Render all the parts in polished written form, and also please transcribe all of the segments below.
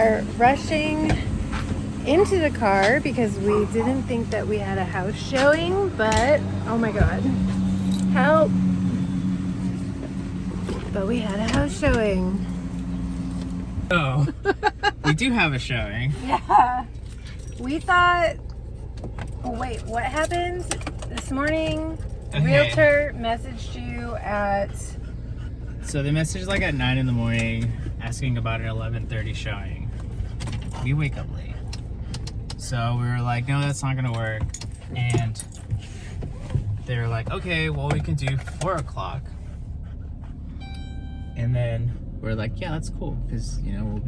are rushing into the car because we didn't think that we had a house showing, but oh my god, help. But we had a house showing. Oh, we do have a showing. Yeah. We thought, oh wait, what happened this morning? The realtor messaged you at... So they messaged like at 9 in the morning asking about an 11:30 showing. We wake up late. So we were like, no, that's not gonna work. And they were like, okay, well we can do 4 o'clock. And then we're like, yeah, that's cool, because you know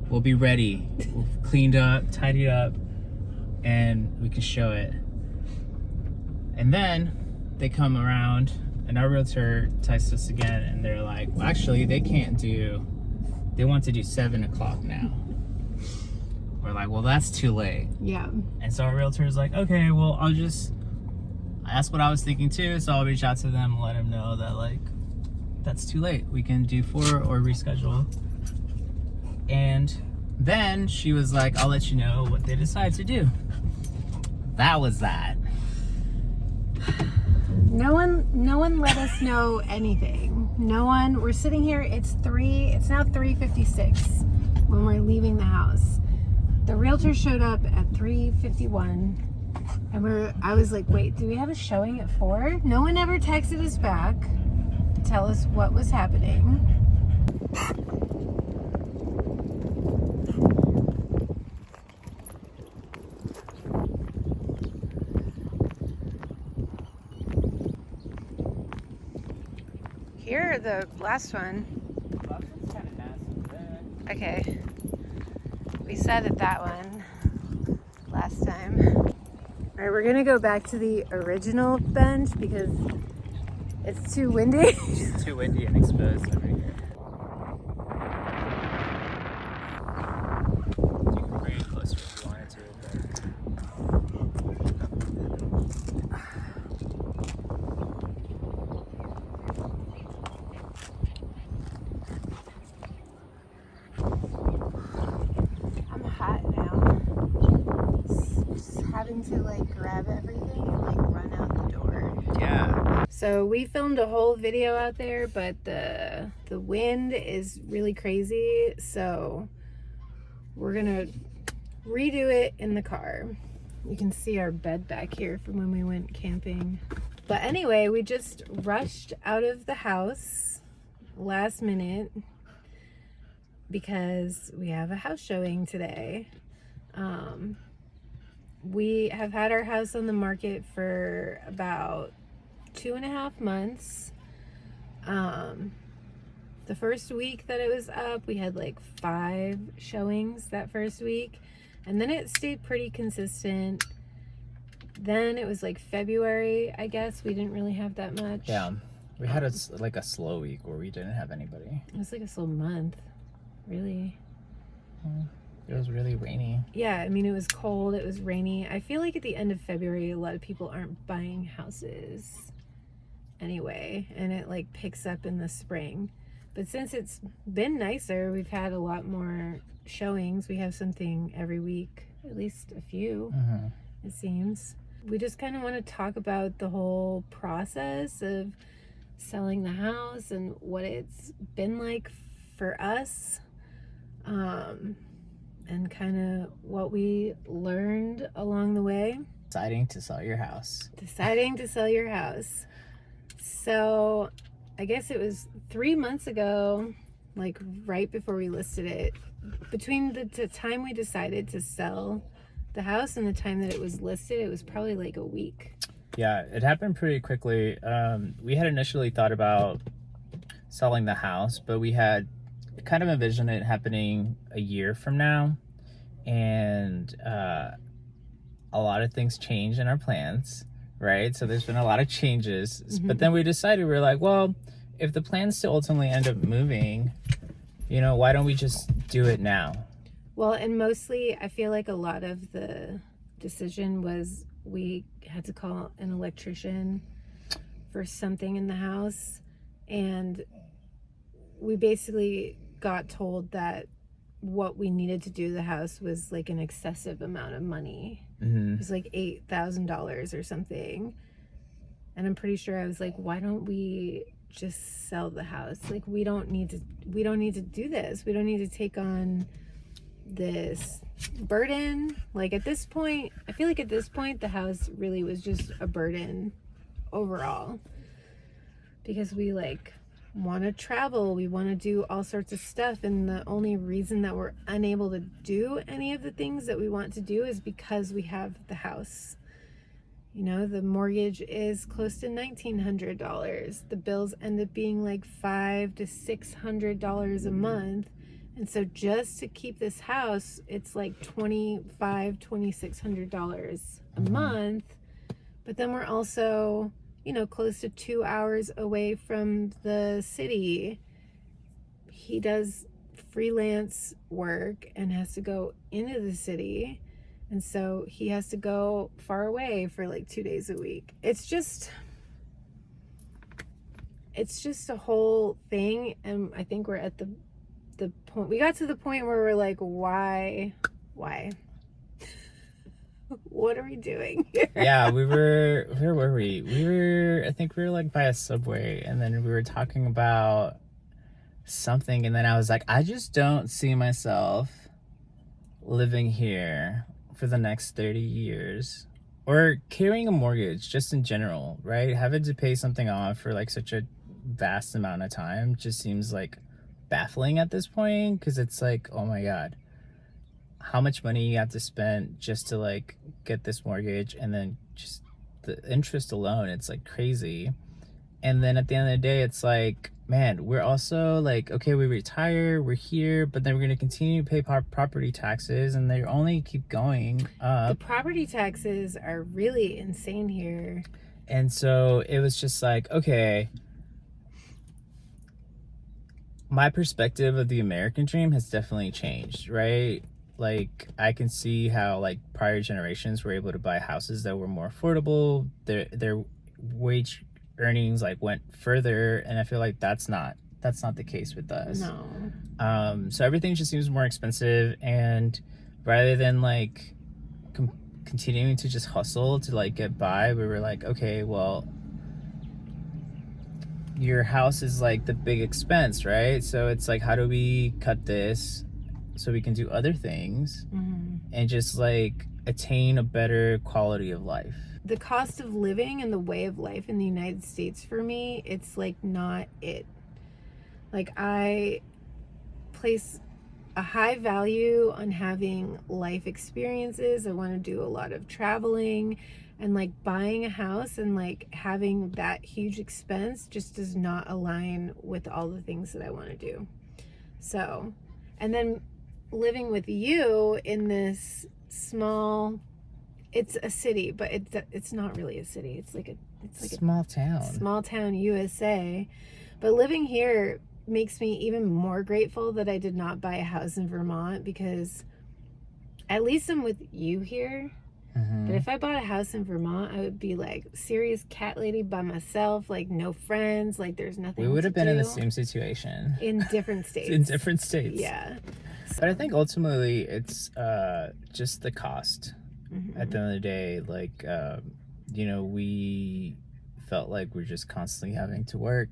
we'll be ready, we'll cleaned up, tidied up, and we can show it. And then they come around, and our realtor texts us again, and they're like, well, actually, they want to do 7 o'clock now. We're like, well, that's too late. Yeah. And so our realtor's like, okay, well, that's what I was thinking too, so I'll reach out to them and let them know that, like, that's too late. We can do 4 or reschedule. And then she was like, I'll let you know what they decide to do. That was that. No one let us know anything. No one. We're sitting here. It's now 3:56 when we're leaving the house. The realtor showed up at 3:51, and I was like, wait, do we have a showing at 4? No one ever texted us back to tell us what was happening. Here, the last one. Well, that's kind of nasty. Okay. We sat at that one last time. All right, we're gonna go back to the original bench because it's too windy. It's too windy and exposed over here. You can bring it closer if you wanted to. I'm hot now. Just having to like grab everything and like run out the door. Yeah. So we filmed a whole video out there, but the wind is really crazy, so we're gonna redo it in the car. You can see our bed back here from when we went camping. But anyway, we just rushed out of the house last minute because we have a house showing today. We have had our house on the market for about 2.5 months. The first week that it was up, we had like 5 showings that first week, and then it stayed pretty consistent. Then it was like February, I guess, we didn't really have that much. Yeah, we had a slow week where we didn't have anybody. It was like a slow month, really. It was really rainy. Yeah, I mean, it was cold, it was rainy. I feel like at the end of February, a lot of people aren't buying houses anyway, and it like picks up in the spring. But since it's been nicer, we've had a lot more showings. We have something every week, at least a few, it seems. We just kind of want to talk about the whole process of selling the house and what it's been like for us, and kind of what we learned along the way. Deciding to sell your house. So I guess it was 3 months ago, like right before we listed it. Between the time we decided to sell the house and the time that it was listed, it was probably like a week. Yeah, it happened pretty quickly. We had initially thought about selling the house, but we had kind of envisioned it happening a year from now. And a lot of things changed in our plans, right? So there's been a lot of changes. But then we decided, we were like, well, if the plans to ultimately end up moving, you know, why don't we just do it now? Well, and mostly I feel like a lot of the decision was we had to call an electrician for something in the house, and we basically got told that what we needed to do to the house was like an excessive amount of money. Mm-hmm. It was like $8,000 or something. And I'm pretty sure I was like, why don't we just sell the house? Like, we don't need to do this. We don't need to take on this burden. Like, at this point, I feel like at this point the house really was just a burden overall, because we like want to travel, we want to do all sorts of stuff, and the only reason that we're unable to do any of the things that we want to do is because we have the house. You know, the mortgage is close to $1,900. The bills end up being like $500 to $600 a month. And so just to keep this house, it's like $2,600 a month. But then we're also, you know, close to 2 hours away from the city. He does freelance work and has to go into the city. And so he has to go far away for like 2 days a week. It's just a whole thing. And I think we're at the point, we got to the point where we're like, why? What are we doing here? Yeah, where were we? I think we were like by a Subway, and then we were talking about something, and then I was like, I just don't see myself living here for the next 30 years, or carrying a mortgage just in general, right? Having to pay something off for like such a vast amount of time just seems like baffling at this point, because it's like, oh my god, how much money you have to spend just to like get this mortgage, and then just the interest alone, it's like crazy. And then at the end of the day, it's like, man, we're also like, okay, we retire, we're here, but then we're going to continue to pay property taxes, and they only keep going up. The property taxes are really insane here. And so it was just like, okay, my perspective of the American dream has definitely changed, right? Like, I can see how like prior generations were able to buy houses that were more affordable. Their wage earnings like went further, and I feel like that's not the case with us. No. So everything just seems more expensive, and rather than like continuing to just hustle to like get by, we were like, okay, well, your house is like the big expense, right? So it's like, how do we cut this so we can do other things and just like attain a better quality of life? The cost of living and the way of life in the United States, for me, it's like not it. Like, I place a high value on having life experiences. I want to do a lot of traveling, and like buying a house and like having that huge expense just does not align with all the things that I want to do. So, and then living with you in this small, it's a city, but it's not really a city. It's like a small town USA. But living here makes me even more grateful that I did not buy a house in Vermont, because at least I'm with you here. But if I bought a house in Vermont, I would be like serious cat lady by myself, like no friends, like there's nothing. We would have been in the same situation in different states. In different states. Yeah. But I think ultimately it's just the cost. At the end of the day, like, you know, we felt like we're just constantly having to work,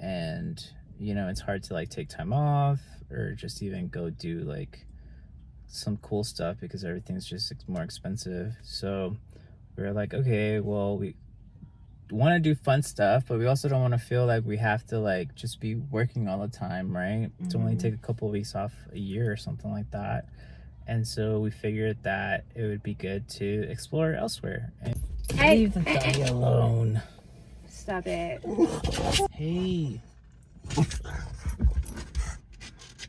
and, you know, it's hard to like take time off or just even go do like some cool stuff because everything's just more expensive. So we're like, okay, well, we want to do fun stuff, but we also don't want to feel like we have to like just be working all the time, right? To only take a couple of weeks off a year or something like that. And so we figured that it would be good to explore elsewhere. And leave the doggy alone. Stop it. Hey.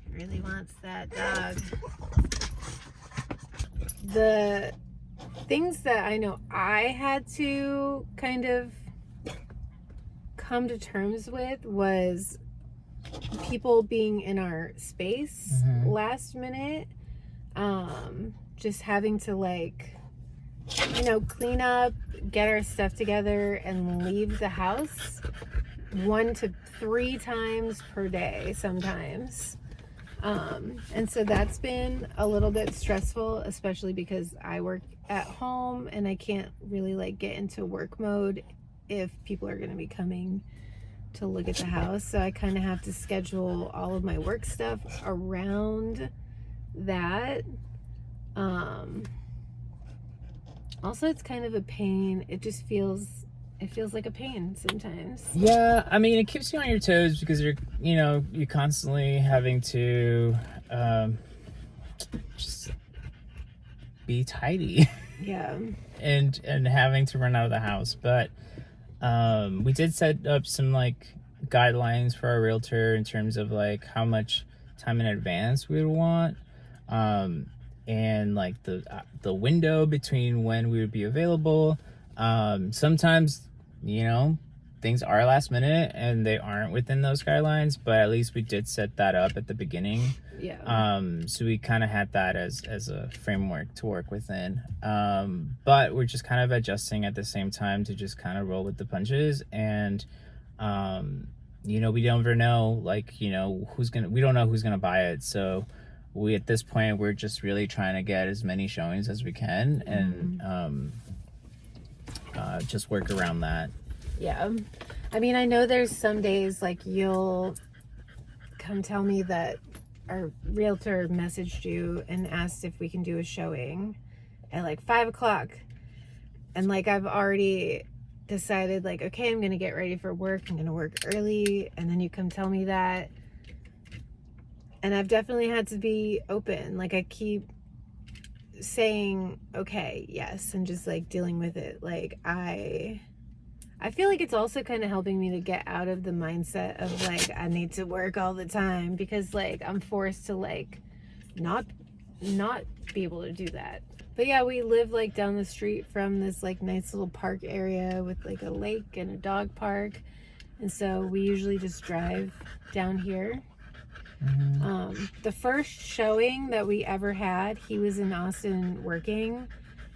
Really wants that dog. The things that I know I had to kind of come to terms with was people being in our space last minute. Just having to like, you know, clean up, get our stuff together, and leave the house 1 to 3 times per day sometimes. And so that's been a little bit stressful, especially because I work at home and I can't really like get into work mode if people are going to be coming to look at the house. So I kind of have to schedule all of my work stuff around that. Also, it's kind of a pain. It feels like a pain sometimes. Yeah, I mean, it keeps you on your toes because you're constantly having to just be tidy. Yeah. and having to run out of the house. But we did set up some like guidelines for our realtor in terms of like how much time in advance we would want, and like the window between when we would be available. Sometimes, things are last minute and they aren't within those guidelines, but at least we did set that up at the beginning. Yeah. So we kind of had that as a framework to work within. But we're just kind of adjusting at the same time to just kind of roll with the punches. And, we don't ever know, like, we don't know who's going to buy it. So at this point, we're just really trying to get as many showings as we can and, just work around that. Yeah. I mean, I know there's some days like you'll come tell me that our realtor messaged you and asked if we can do a showing at like 5:00. And like I've already decided like, okay, I'm going to get ready for work. I'm going to work early. And then you come tell me that. And I've definitely had to be open. Like I keep saying, okay, yes, and just like dealing with it. Like I feel like it's also kind of helping me to get out of the mindset of like I need to work all the time, because like I'm forced to like not be able to do that. But yeah, we live like down the street from this like nice little park area with like a lake and a dog park, and so we usually just drive down here. The first showing that we ever had, he was in Austin working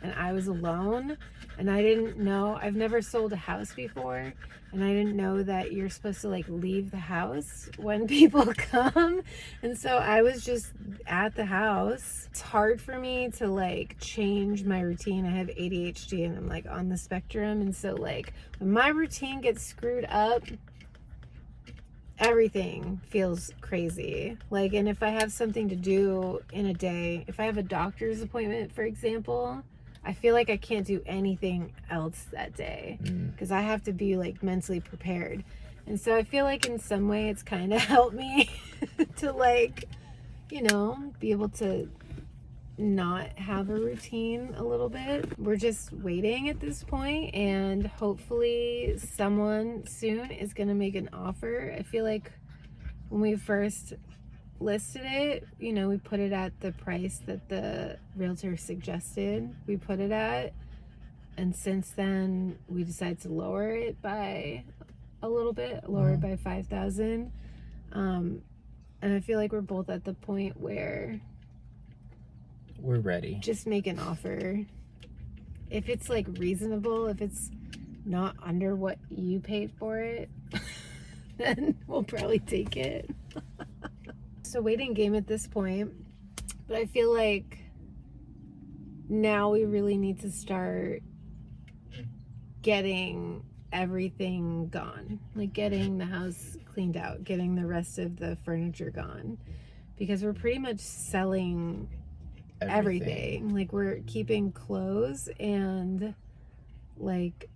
and I was alone, and I didn't know, I've never sold a house before, and I didn't know that you're supposed to like leave the house when people come. And so I was just at the house. It's hard for me to like change my routine. I have ADHD and I'm like on the spectrum, and so like when my routine gets screwed up, everything feels crazy. Like, and if I have something to do in a day, if I have a doctor's appointment, for example, I feel like I can't do anything else that day because I have to be like mentally prepared. And so I feel like in some way it's kind of helped me to like, be able to not have a routine a little bit. We're just waiting at this point, and hopefully someone soon is going to make an offer. I feel like when we first listed it, we put it at the price that the realtor suggested we put it at, and since then we decided to lower it by a little bit, lower it by $5,000. And I feel like we're both at the point where we're ready. Just make an offer. If it's like reasonable, if it's not under what you paid for it, then we'll probably take it. So waiting game at this point. But I feel like now we really need to start getting everything gone. Like getting the house cleaned out, getting the rest of the furniture gone. Because we're pretty much selling everything. Like we're keeping clothes and like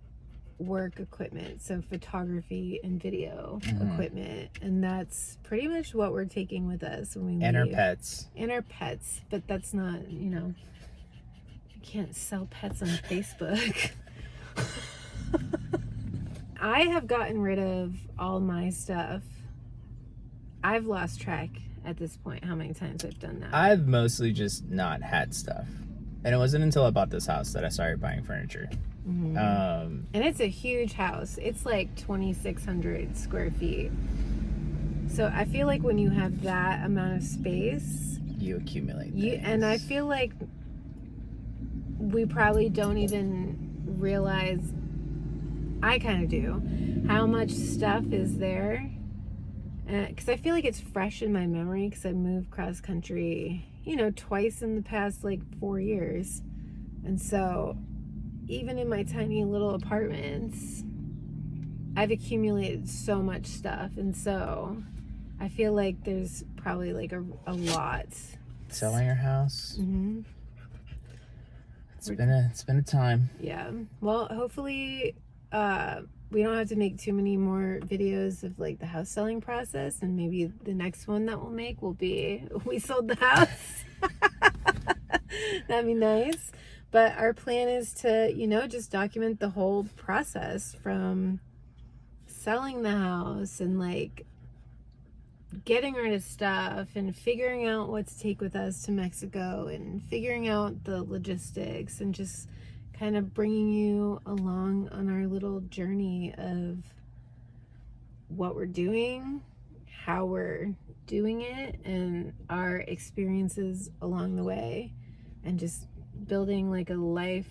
work equipment, so photography and video equipment, and that's pretty much what we're taking with us when we leave. And our pets, but that's not, you can't sell pets on Facebook. I have gotten rid of all my stuff. I've lost track at this point how many times I've done that. I've mostly just not had stuff, and it wasn't until I bought this house that I started buying furniture. And it's a huge house. It's like 2,600 square feet. So I feel like when you have that amount of space, you accumulate things. And I feel like we probably don't even realize, I kind of do, how much stuff is there because I feel like it's fresh in my memory because I moved cross country, you know, twice in the past like 4 years. And so even in my tiny little apartments, I've accumulated so much stuff. And so I feel like there's probably like a lot. Selling your house. Mm-hmm. It's been a time. Yeah. Well, hopefully we don't have to make too many more videos of like the house selling process, and maybe the next one that we'll make will be we sold the house. That'd be nice. But our plan is to, you know, just document the whole process from selling the house and like getting rid of stuff and figuring out what to take with us to Mexico and figuring out the logistics and just kind of bringing you along on our little journey of what we're doing, how we're doing it, and our experiences along the way, and just building like a life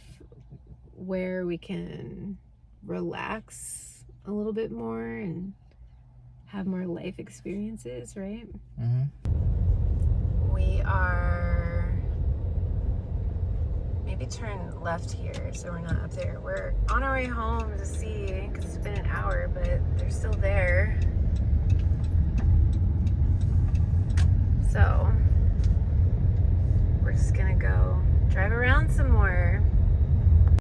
where we can relax a little bit more and have more life experiences, right? Mm-hmm. We are maybe turn left here so we're not up there. We're on our way home to see, because it's been an hour, but they're still there. So